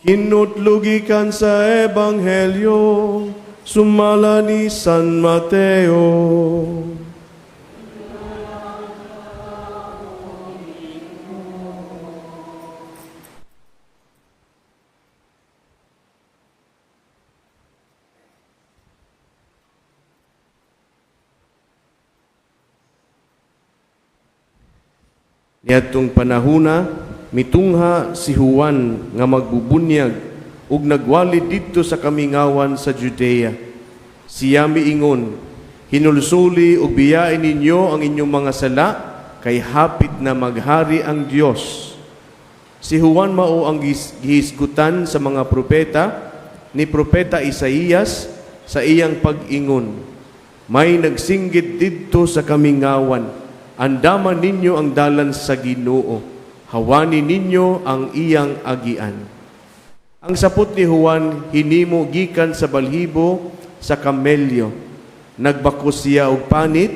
Kinutlugikan sa Ebanghelyo, sumala ni San Mateo. Niadtong panahuna, mitungha si Juan nga magbubunyag ug nagwalid didto sa kamingawan sa Judea. Siya miingon, hinulsuli ug biyain ninyo ang inyong mga sala, kay hapit na maghari ang Dios. Si Juan mao ang gihisgutan sa mga propeta ni propeta Isaías sa iyang pag-ingon. May nagsinggit didto sa kamingawan, andaman ninyo ang dalan sa Ginoo, hawani ninyo ang iyang agian. Ang sapot ni Juan hinimo gikan sa balhibo sa kamelyo. Nagbakos siya og panit,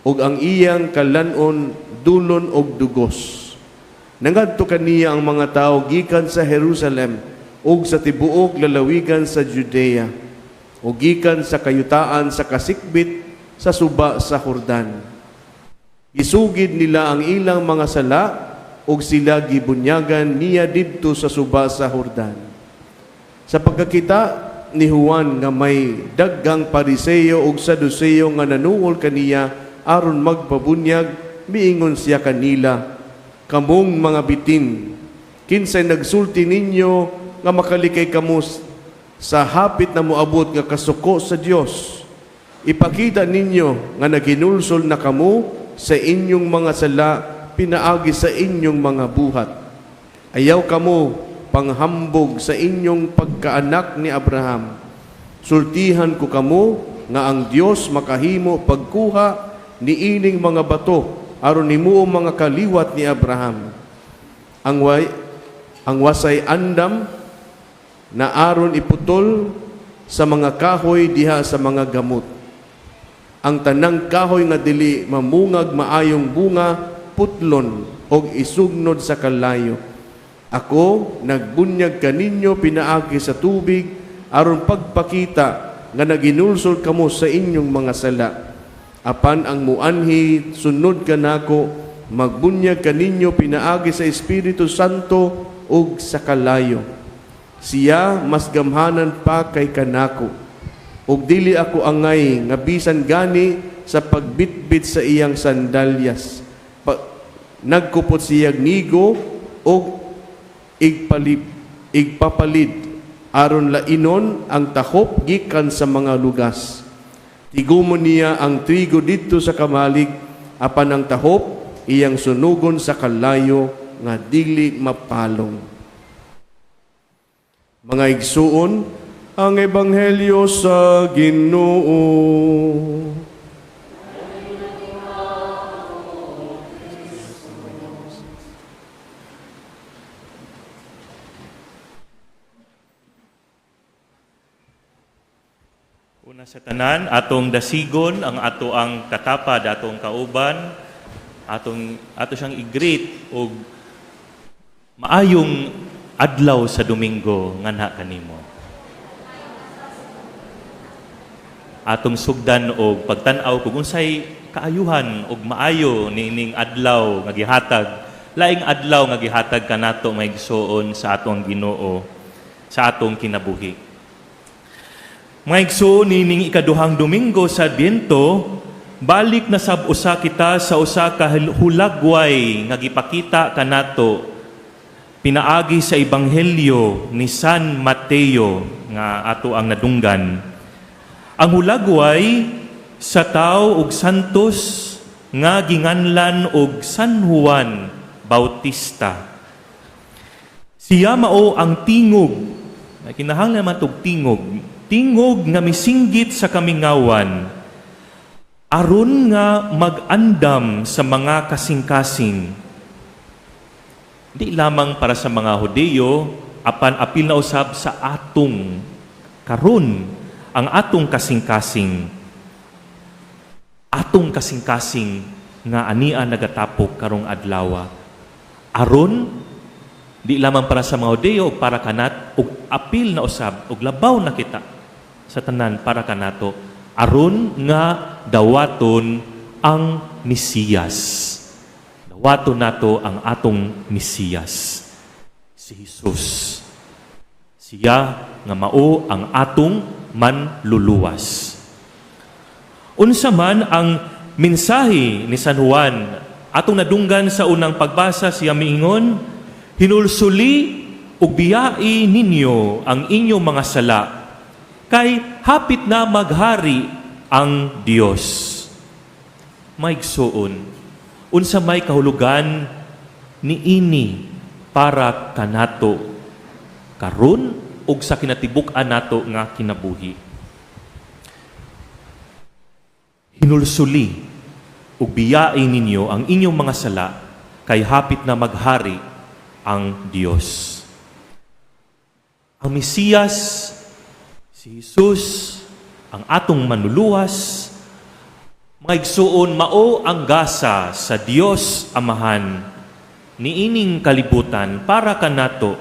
ug ang iyang kalanon dulon og dugos. Nangadto kaniya ang mga tao gikan sa Jerusalem ug sa tibuok lalawigan sa Judea, ug gikan sa kayutaan sa kasikbit sa suba sa Jordan. Isugid nila ang ilang mga sala ug sila gibunyagan niya didto sa suba sa Jordan. Sa pagkakita ni Juan nga may daggang Pariseo ug Saduceo nga nanuol kaniya aron magpabunyag, miingon siya kanila, kamong mga bitin, kinsay nagsulti ninyo nga makalikay kamo sa hapit na moabot nga kasuko sa Dios. Ipakita ninyo nga naginulsol na kamo sa inyong mga sala, pinaagi sa inyong mga buhat. Ayaw kamo panghambog sa inyong pagkaanak ni Abraham. Sultihan ko kamo nga ang Dios makahimo pagkuha ni ining mga bato aron himuo mga kaliwat ni Abraham. Ang wasay andam na aron iputol sa mga kahoy diha sa mga gamot. Ang tanang kahoy nga dili mamungag maayong bunga, putlon og isugnod sa kalayo. Ako nagbunyag kaninyo pinaagi sa tubig aron pagpakita nga naginulsol kamo sa inyong mga sala. Apan ang muanhi sunod kanako, magbunyag kaninyo pinaagi sa Espiritu Santo ug sa kalayo. Siya mas gamhanan pa kay kanako, ug dili ako angay nga bisan gani sa pagbitbit sa iyang sandalyas. Nagkupot siya nigo ug igpapalid aron lainon ang takop gikan sa mga lugas. Tigumon niya ang trigo didto sa kamalig, apan ang tahop iyang sunugon sa kalayo nga dili mapalong. Mga igsuon, ang Ebanghelyo sa Ginoo. Una sa tanan, atong dasigon ang ato ang katapad, atong kauban, ato siyang i-greet og maayong adlaw sa Domingo nganha kanimo. Atong sugdan og pagtan-aw kung unsay kaayuhan og maayo niining adlaw nga gihatag, laing adlaw nga gihatag kanato maigsuon sa atong Ginoo sa atong kinabuhi. Mga igsuon niining ikaduhang Domingo sa Adbyento, balik na sab usa kita sa usa ka hulagway nga gipakita kanato pinaagi sa Ebanghelyo ni San Mateo nga ato ang nadunggan. Ang hulagway sa tao og santos nga ginganlan og San Juan Bautista. Siya mao ang tingog, kinahanglan man tog tingog nga misinggit sa kamingawan aron nga mag-andam sa mga kasing-kasing. Di lamang para sa mga Hudiyo, apan apil na usab sa atong karon, ang atong kasing-kasing. Atong kasing-kasing nga ania nagatapok karong adlaw. Aron Di lamang para sa mga Hudeo, ug para kanat, ug apil na usab, ug labaw na kita sa tanan para kanato, aron nga dawaton ang Mesiyas. Dawaton nato ang atong Mesiyas, si Jesus. Siya nga mao ang atong manluluwas. Unsa man ang mensahe ni San Juan atong nadunggan sa unang pagbasa, siya miingon, hinulsuli ug biyai ninyo ang inyong mga sala, kay hapit na maghari ang Dios. Maigsuon, unsa may kahulugan niini para kanato karon ug sa kinatibuk-an nato nga kinabuhi. Hinulsuli ug biyai ninyo ang inyong mga sala, kay hapit na maghari ang Dios. Ang Mesiyas, si Jesus, ang atong manluluwas, mga igsuon, mao ang gasa sa Dios Amahan niining kalibutan para kanato,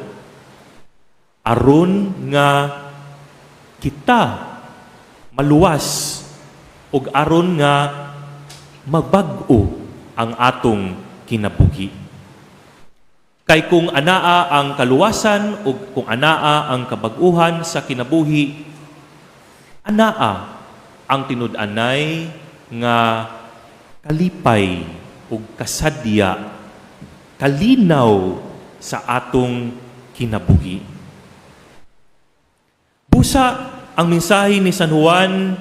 aron nga kita maluwas ug aron nga magbag-o ang atong kinabuhi. Kay kung anaa ang kaluwasan o kung anaa ang kabag-uhan sa kinabuhi, anaa ang tinud-anay nga kalipay o kasadya, kalinaw sa atong kinabuhi. Busa ang mensahe ni San Juan,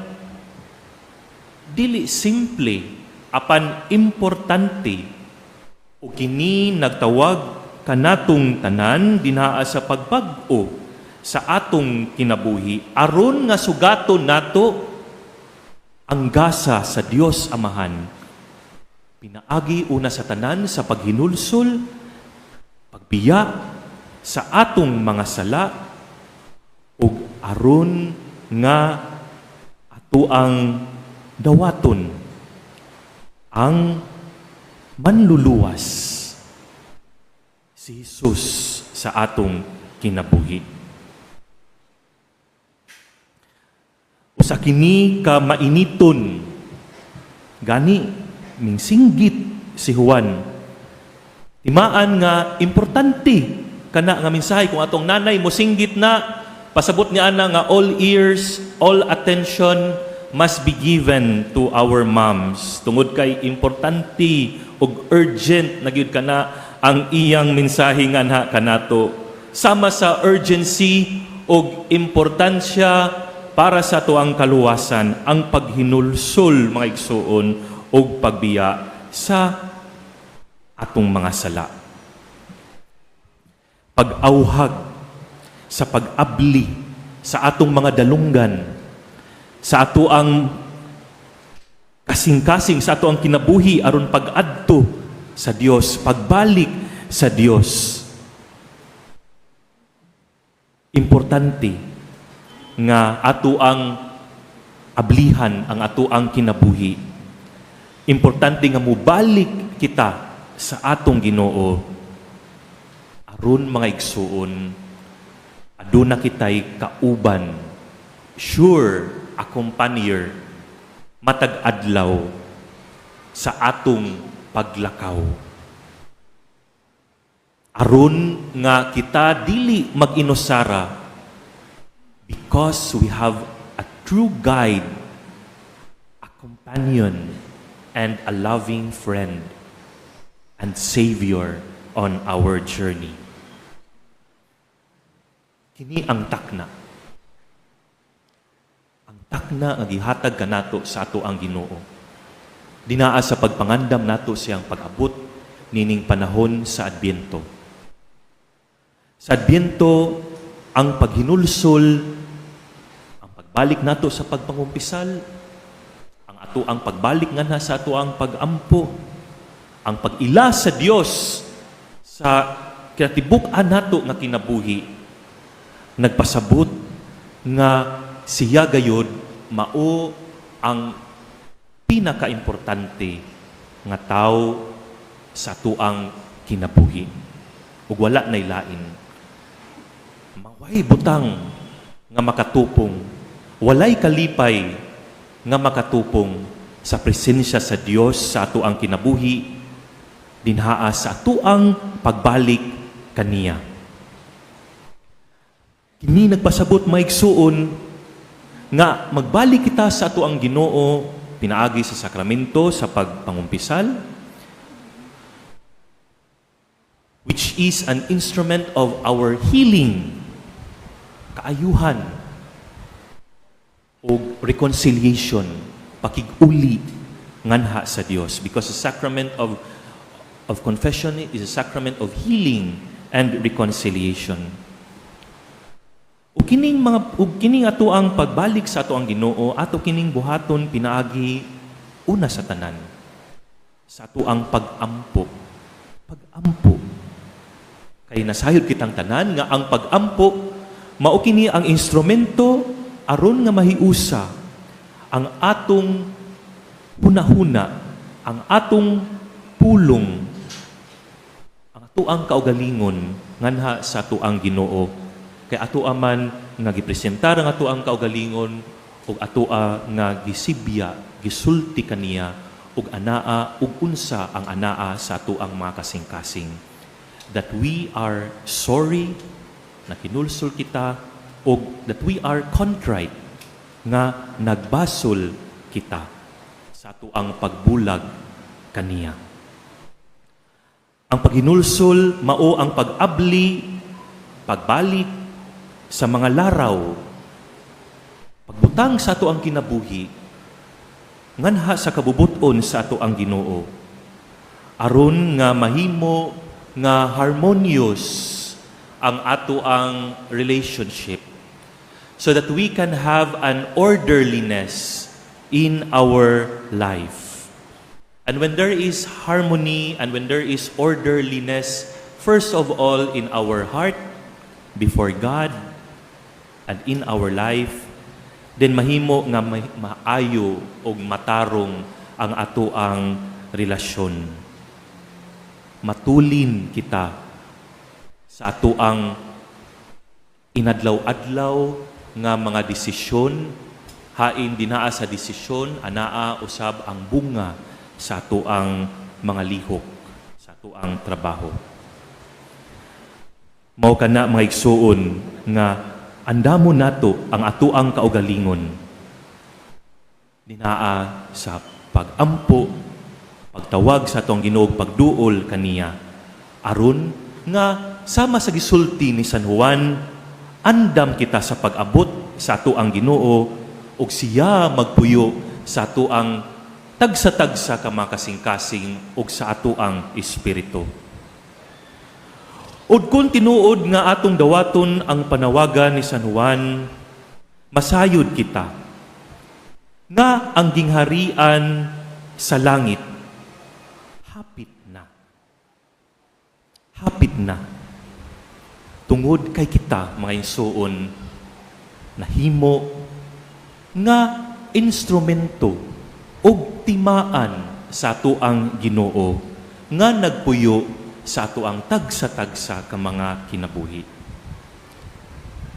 dili simple apan importante o kini nagtawag kanatong tanan dinaa sa pagbag-o sa atong kinabuhi aron nga sugaton nato ang gasa sa Dios Amahan. Pinaagi una sa tanan sa paghinulsol, pagbiya sa atong mga sala ug aron nga ato ang dawaton ang manluluwas, si Jesus sa atong kinabuhi. Usa kini ka mainiton, gani mingsinggit si Juan. Timaan nga importante kana nga mensahe kung atong nanay mo singgit na, pasabot niya ana nga all ears, all attention must be given to our moms. Tungod kay importante ug urgent na gyud kana ang iyang mensahe nga na kanato. Sama sa urgency ug importansya para sa tuang kaluwasan ang paghinulsol mga igsuon ug pagbiya sa atong mga sala. Pag-awhag sa pag-abli sa atong mga dalunggan, sa ato ang kasing-kasing, sa ato ang kinabuhi aron pag-adto sa Dios, pagbalik sa Dios. Importante nga ato ang ablihan ang ato ang kinabuhi. Importante nga mubalik kita sa atong Ginoo aron mga igsuon aduna kitay kauban, sure accompanier, matag adlaw sa atong paglakaw. Aron nga kita dili mag-inosara because we have a true guide, a companion, and a loving friend and Savior on our journey. Kini ang takna. Takna nga gihatag kanato sa ato ang Ginoo. Dinaa sa pagpangandam nato siyang pag-abot nining panahon sa Adbyento. Sa Adbyento, ang paghinulsol, ang pagbalik nato sa pagpangumpisal, ang ato ang pagbalik nga na sa ato ang pag-ampo, ang pag-ila sa Dios sa kinatibuk-an nato nga kinabuhi, nagpasabot nga siya gayud mao ang pinaka-importante nga tao sa tuang kinabuhi. ug wala nay lain. Maway butang nga makatupong, walay kalipay nga makatupong sa presensya sa Dios sa ato ang kinabuhi, dinhaa sa ato ang pagbalik kaniya. Kini nagpasabot maigsuon nga magbalik kita sa ato ang Ginoo pinaagi sa sakramento sa pagpangumpisal, which is an instrument of our healing, kaayuhan, o reconciliation, pakig-uli nganha sa Dios, because the sacrament of confession is a sacrament of healing and reconciliation. Ug kining ato ang pagbalik sa ato ang Ginoo, ato kining buhaton pinaagi una sa tanan sa ato ang pagampo. Kay nasayod kitang tanan nga ang pagampo mao kini ang instrumento aron nga mahiusa ang atong hunahuna, ang atong pulong, ang ato ang kaugalingon nganha sa ato ang Ginoo. Kay ato aman nga gipresentar ang ato ang kaugalingon ug ato nga gisibya, gisulti kaniya ug anaa ug unsa ang anaa sa ato ang mga kasing-kasing. That we are sorry na kinulsol kita ug that we are contrite nga nagbasol kita sa ato ang pagbulag kaniya. Ang paghinulsol mao ang pag-abli, pagbalik sa mga laraw, pagbutang sa ato ang kinabuhi, nganha sa kabubuton sa ato ang Ginoo, aron nga mahimo nga harmonious ang ato ang relationship, so that we can have an orderliness in our life. And when there is harmony and when there is orderliness, first of all in our heart, before God, and in our life, then mahimo nga maayo o matarong ang ato ang relasyon. Matulin kita sa ato ang inadlaw-adlaw nga mga desisyon, hain dinaa sa desisyon, anaa usab ang bunga sa ato ang mga lihok, sa ato ang trabaho. Mao kana mga igsuon nga andamo nato ang ato ang kaugalingon dinaa sa pagampo, pagtawag sa atong Ginoo, pagduol kaniya, aron nga sama sa gisulti ni San Juan, andam kita sa pag-abot sa ato ang Ginoo ug siya magpuyo sa ato ang tagsa-tagsa ka mga kasing-kasing ug sa ato ang espiritu. Ug kung tinuod nga atong dawaton ang panawagan ni San Juan, masayod kita nga ang gingharian sa langit hapit na. Hapit na. Tungod kay kita, mga insuon, nahimo nga instrumento ug timaan sa ato ang Ginoo nga nagpuyo sa ato ang tagsa-tagsa ka mga kinabuhi.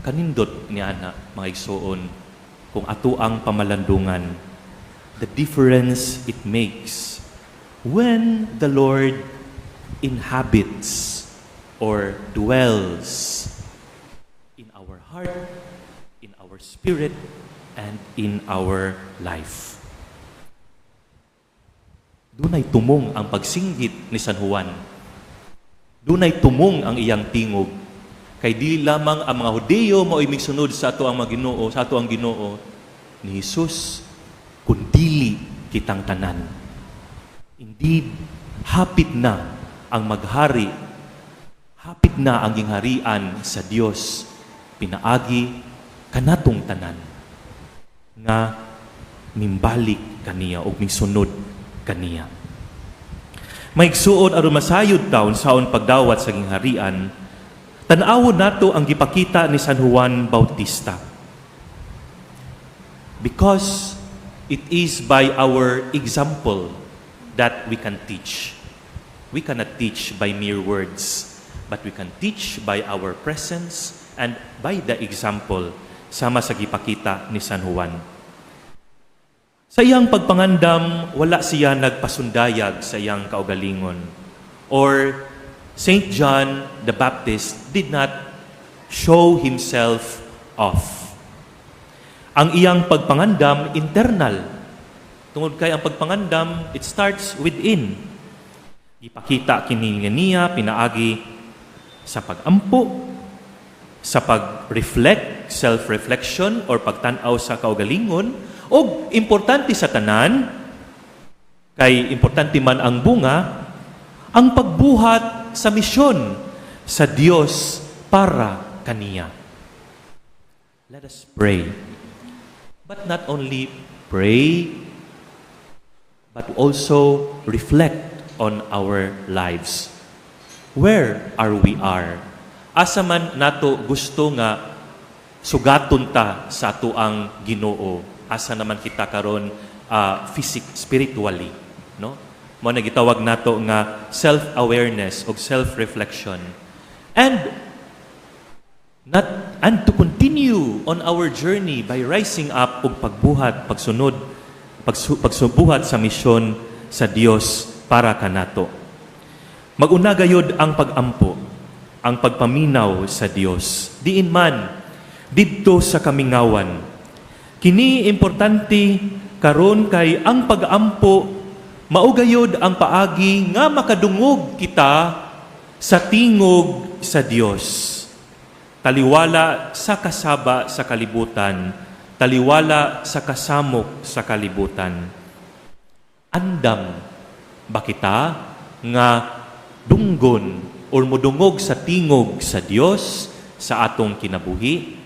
Kanindot niana, mga igsoon, kung ato ang pamalandungan, the difference it makes when the Lord inhabits or dwells in our heart, in our spirit, and in our life. Dunay tumong ang pagsinggit ni San Juan. Dunay tumong ang iyang tingog. Kay dili lamang ang mga Hudiyo mao'y migsunod sa ato ang Ginoo, sa ato ang Ginoo ni Hesus, kundi kitang tanan. Indeed, hapit na ang maghari, hapit na ang gingharian sa Dios, pinaagi kanatong tanan nga mimbalik kaniya o migsunod kaniya. Maigsuon aron masayod taon saon pagdawat sa gingharian, tan-awon nato ang gipakita ni San Juan Bautista. Because it is by our example that we can teach. We cannot teach by mere words, but we can teach by our presence and by the example sama sa gipakita ni San Juan. Sa iyang pagpangandam, wala siya nagpasundayag sa iyang kaugalingon. Or Saint John the Baptist did not show himself off. Ang iyang pagpangandam, internal. Tungod kay ang pagpangandam, it starts within. Ipakita kini niya, pinaagi sa pagampo, sa pag-reflect, self-reflection, or pagtanaw sa kaugalingon, o importante sa tanan, kay importante man ang bunga, ang pagbuhat sa misyon sa Dios para kaniya. Let us pray. But not only pray, but also reflect on our lives. Where are we are? Asa man nato gusto nga sugaton ta sa ato ang Ginoo. Asa naman kita karon spiritually, no? Mo na gitawag nato nga self-awareness o self-reflection. And to continue on our journey by rising up og pagbuhat, pagsubuhat sa misyon sa Dios para kanato. Mag-una gayud ang pagampo, ang pagpaminaw sa Dios. Diin man didto sa kamingawan. Kini importante karon kay ang pagampo mao gayud ang paagi nga makadungog kita sa tingog sa Dios. Taliwala sa kasaba sa kalibutan, taliwala sa kasamok sa kalibutan. Andam ba kita nga dunggon o mudungog sa tingog sa Dios sa atong kinabuhi?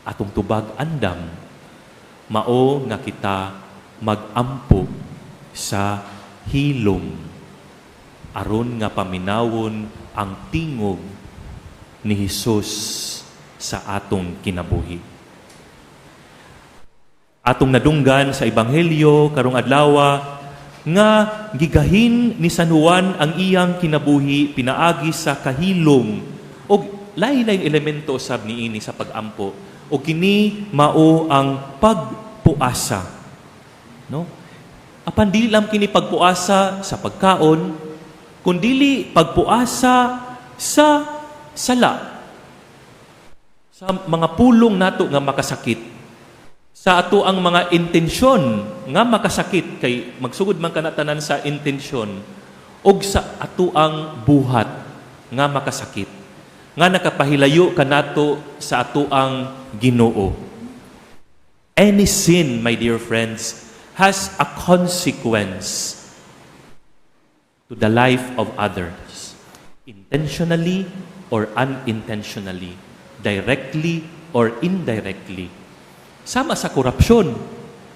Atong tubag andam, mao nga kita magampo sa hilom aron nga paminawon ang tingog ni Hesus sa atong kinabuhi. Atong nadunggan sa Ebanghelyo karong adlaw nga gigahin ni San Juan ang iyang kinabuhi pinaagi sa kahilom o lain-laing elemento sab niini sa pagampo o kini mao ang pagpuasa, no? Apan dili lang kini pagpuasa sa pagkaon, kundili pagpuasa sa sala, sa mga pulong nato nga makasakit, sa ato ang mga intensyon nga makasakit, kay magsugod man kanatanan sa intensyon, og sa ato ang buhat nga makasakit, nga nakapahilayo kanato sa ato ang Ginoo. Any sin, my dear friends, has a consequence to the life of others, intentionally or unintentionally, directly or indirectly. Sama sa korupsyon.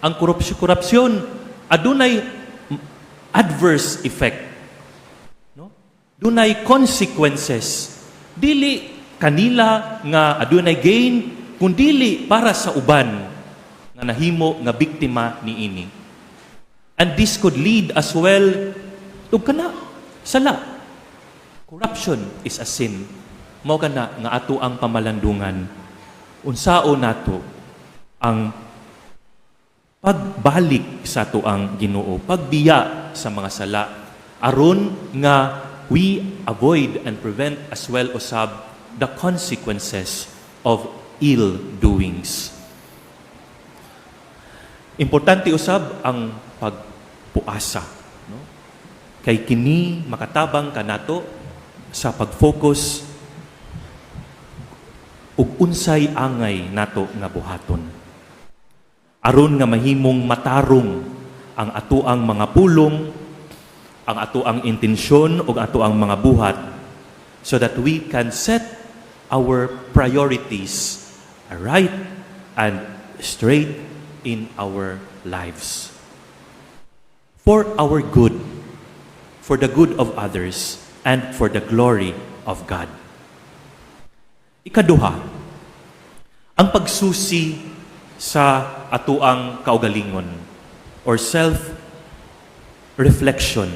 Ang korupsyon adunay adverse effect. No? Dunay consequences. Dili kanila nga adunay gain, kundili para sa uban nga nahimo nga biktima niini. And this could lead as well to kana sala. Corruption is a sin. Mao kana nga ato ang pamalandungan. Unsao nato ang pagbalik sa ato ang Ginoo, pagbiya sa mga sala aron nga we avoid and prevent as well usab the consequences of ill doings. Importante usab ang pagpuasa, no? Kay kini makatabang kanato sa pag-focus ug unsay angay nato nga buhaton. Aron nga mahimong matarong ang atoang mga pulong, ang atoang intensyon ug atoang mga buhat so that we can set our priorities right and straight in our lives. For our good, for the good of others, and for the glory of God. Ikaduha, ang pagsusi sa atuang kaugalingon or self-reflection.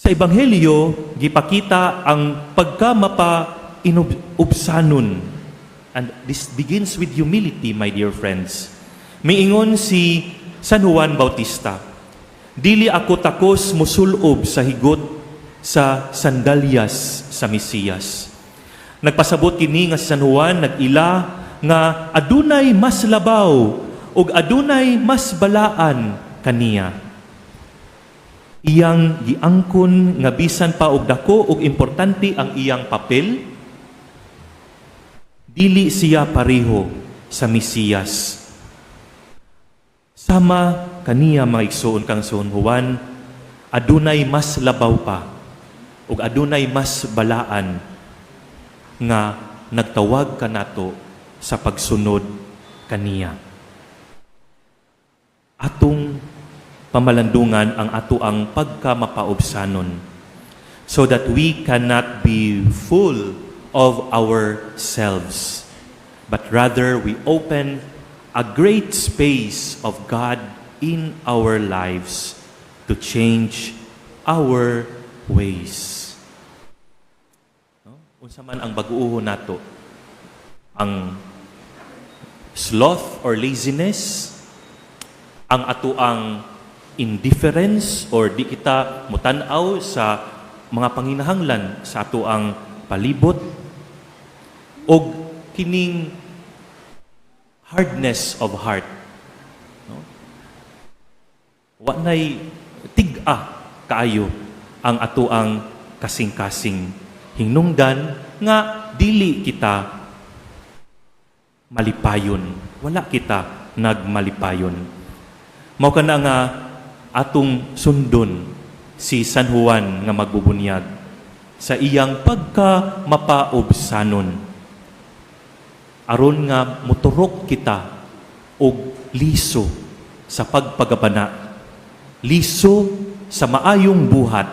Sa Ebanghelyo, gipakita ang pagkamapa inubsanon. And this begins with humility, my dear friends. Miingon si San Juan Bautista, "Dili ako takos musulob sa higot sa sandalyas sa Mesiyas." Nagpasabot kini nga si San Juan, nag-ila nga adunay mas labaw ug adunay mas balaan kaniya. Iyang giangkon nga bisan pa og dako ug importante ang iyang papel, dili siya pareho sa Mesiyas. Sama kaniya mga igsoon kang San Juan, adunay mas labaw pa ug adunay mas balaan nga nagtawag kanato sa pagsunod kaniya. Atong pamalandungan ang ato ang pagkamapaubsanon so that we cannot be full of ourselves, but rather we open a great space of God in our lives to change our ways. No? Unsa man ang bag-uho nato, ang sloth or laziness, ang ato ang indifference or di kita mutanaw sa mga panginahanglan sa ato ang palibot, o kining hardness of heart. No? Wa nay tig-a kaayo ang ato ang kasing-kasing hinungdan nga dili kita malipayon. Wala kita nagmalipayon. Mao kana nga atong sundon si San Juan nga magbubunyag sa iyang pagka mapaubsanon aron nga moturok kita og liso sa pagpagabana, liso sa maayong buhat,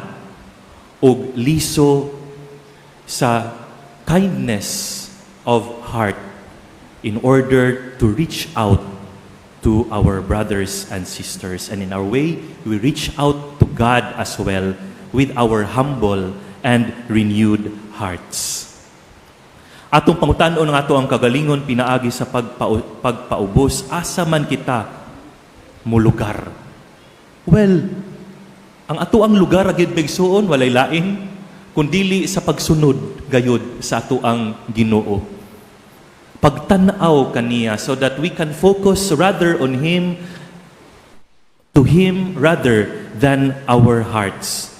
og liso sa kindness of heart in order to reach out to our brothers and sisters. And in our way, we reach out to God as well with our humble and renewed hearts. Atong pangutanon ng ato ang kagalingon pinaagi sa pagpaubos, asa man kita mulugar. Well, ang ato ang lugar agad bigsuon, walay lain, kundili sa pagsunod gayod sa ato ang Ginoo. Pagtanaw kaniya so that we can focus rather on Him, to Him rather than our hearts.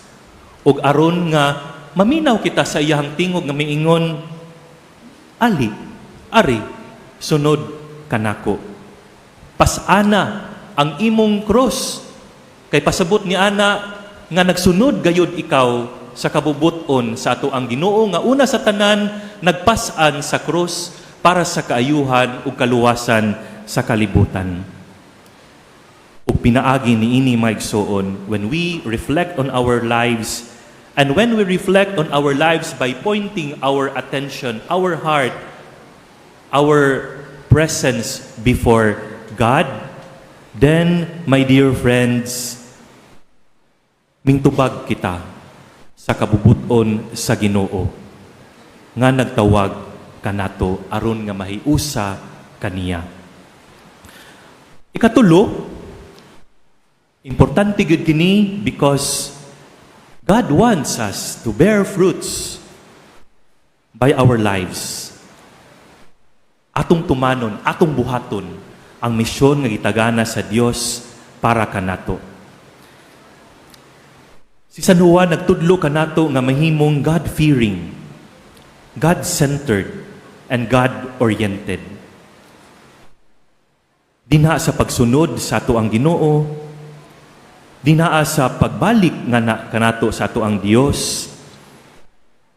Ug aron nga maminaw kita sa iyang tingog nga miingon, ali, ari, sunod kanako. Pasana ang imong cross, kay pasabot ni ana nga nagsunod gayud ikaw sa kabubuton sa ato ang Ginoo nga una sa tanan nagpasan sa cross para sa kaayuhan ug kaluwasan sa kalibutan. Ug pinaagi niini mga igsoon, when we reflect on our lives, and when we reflect on our lives by pointing our attention, our heart, our presence before God, then, my dear friends, mingtubag kita sa kabubuton sa Ginoo nga nagtawag kanato aron nga mahiusa kaniya. Ikatulo, importante gud kini because God wants us to bear fruits by our lives. Atong tumanon, atong buhaton ang misyon nga gitagana sa Dios para kanato. Si San Juan nagtudlo kanato nga mahimong God-fearing, God-centered, and God-oriented. Dinha sa pagsunod sa ato ang Ginoo, dinha sa pagbalik nga kanato sa ato ang Dios,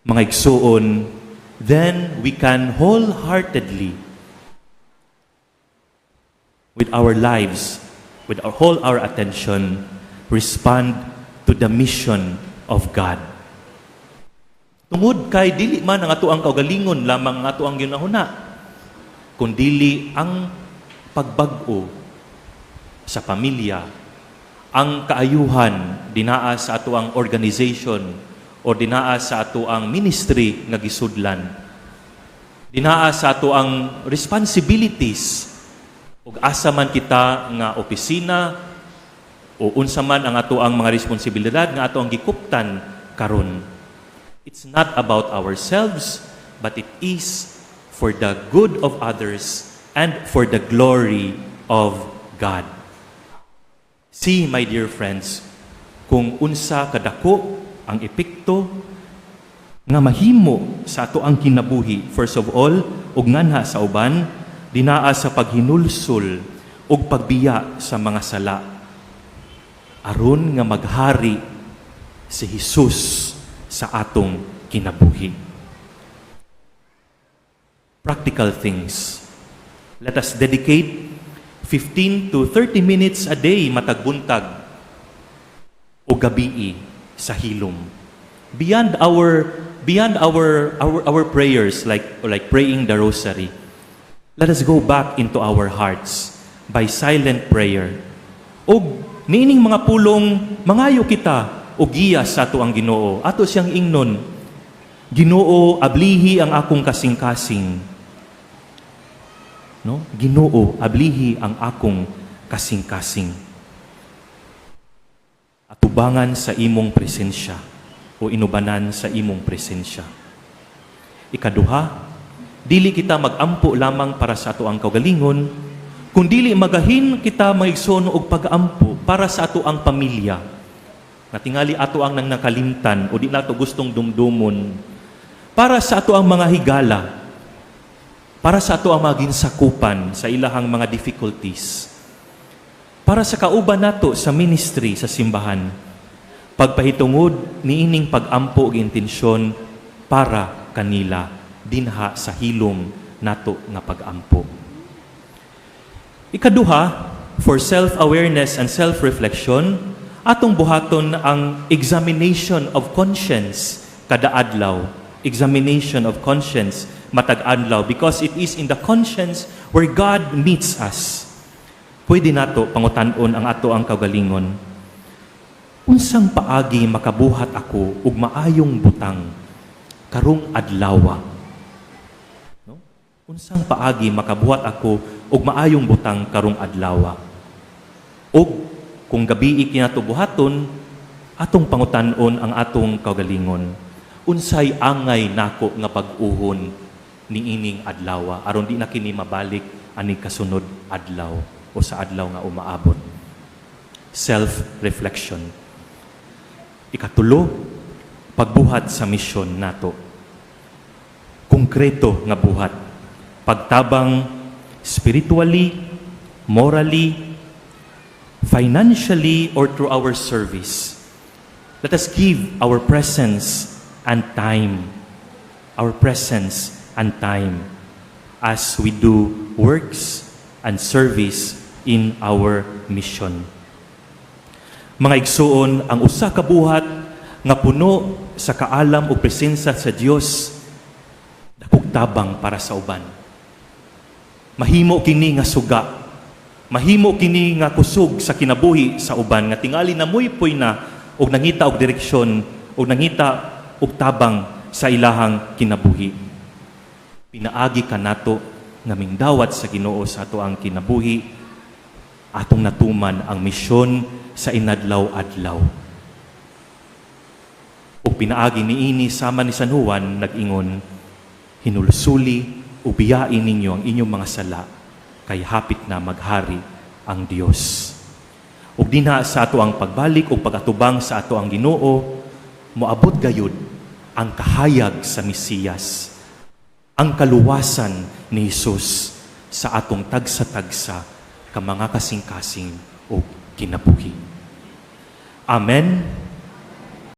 mga igsuon, then we can wholeheartedly, with our lives, with all our attention, respond to the mission of God. Tungod kay dili man ang ato ang kaugalingon lamang ang ato ang ginahuna, kundili ang pagbag-o sa pamilya, ang kaayuhan dinaa sa ato ang organization o dinaa sa ato ang ministry nga gisudlan. Dinaa sa ato ang responsibilities ug asa man kita nga opisina o unsa man ang ato ang mga responsibilidad nga ato ang gikuptan karon. It's not about ourselves, but it is for the good of others and for the glory of God. See, my dear friends, kung unsa kadako ang epekto nga mahimo sa ato ang kinabuhi, first of all, ug nganha sa uban, dinaa sa paghinulsol ug pagbiya sa mga sala aron nga maghari si Jesus sa atong kinabuhi. Practical things. Let us dedicate 15 to 30 minutes a day matagbuntag o gabii sa hilom. Beyond our prayers like praying the rosary, let us go back into our hearts by silent prayer. O niining mga pulong mangayo kita o giya sa ato ang Ginoo. Ato siyang ingnon, Ginoo, ablihi ang akong kasing-kasing. No? Ginoo, ablihi ang akong kasing-kasing. Atubangan sa imong presensya o inubanan sa imong presensya. Ikaduha, dili kita magampo lamang para sa ato ang kaugalingon, kundili magahin kita maigsoon og pag-ampo para sa ato ang pamilya. Natingali ato ang nang nakalimtan o di nato gustong dumdumon, para sa ato ang mga higala, para sa ato ang mga ginsakupan sa ilahang mga difficulties, para sa kauban nato sa ministry sa simbahan, pagpahitungod niining pag-ampo ug intensyon para kanila dinha sa hilom nato nga pag-ampo. Ikaduha, for self-awareness and self-reflection, atong buhaton ang examination of conscience kada adlaw. Examination of conscience matag adlaw, because it is in the conscience where God meets us. Pwede nato pangutan-on ang ato ang kaugalingon. Unsang paagi makabuhat ako ug maayong butang karong adlaw? No? Unsang paagi makabuhat ako ug maayong butang karong adlaw? Ug kung gabi kinatubuhaton, atong pangutan-on ang atong kaugalingon. Unsay angay nako nga pag-uhon niining adlaw aron di na kini mabalik ani kasunod adlaw o sa adlaw nga umaabot. Self-reflection. Ikatulo, pagbuhat sa misyon nato. Konkreto nga buhat. Pagtabang spiritually, morally, financially, or through our service. Let us give our presence and time. Our presence and time as we do works and service in our mission. Mga igsuon, ang usa ka buhat nga puno sa kaalam o presensya sa Dios dakog tabang para sa uban. Mahimo kini nga suga, mahimo kini nga kusog sa kinabuhi sa uban nga tingali na muypoy na og nangita og direksyon og nangita og tabang sa ilahang kinabuhi. Pinaagi ka nato nga mingdawat sa Ginoo sa ato ang kinabuhi, atong natuman ang misyon sa inadlaw-adlaw. O pinaagi niini sama ni San Juan nag-ingon, hinulusuli o biyain ninyo ang inyong mga sala, kay hapit na maghari ang Dios. O dinha sa ato ang pagbalik o pagatubang sa ato ang Ginoo, moabot gayud ang kahayag sa Mesiyas, ang kaluwasan ni Jesus sa atong tagsa-tagsa ka mga kasing-kasing o kinabuhi. Amen.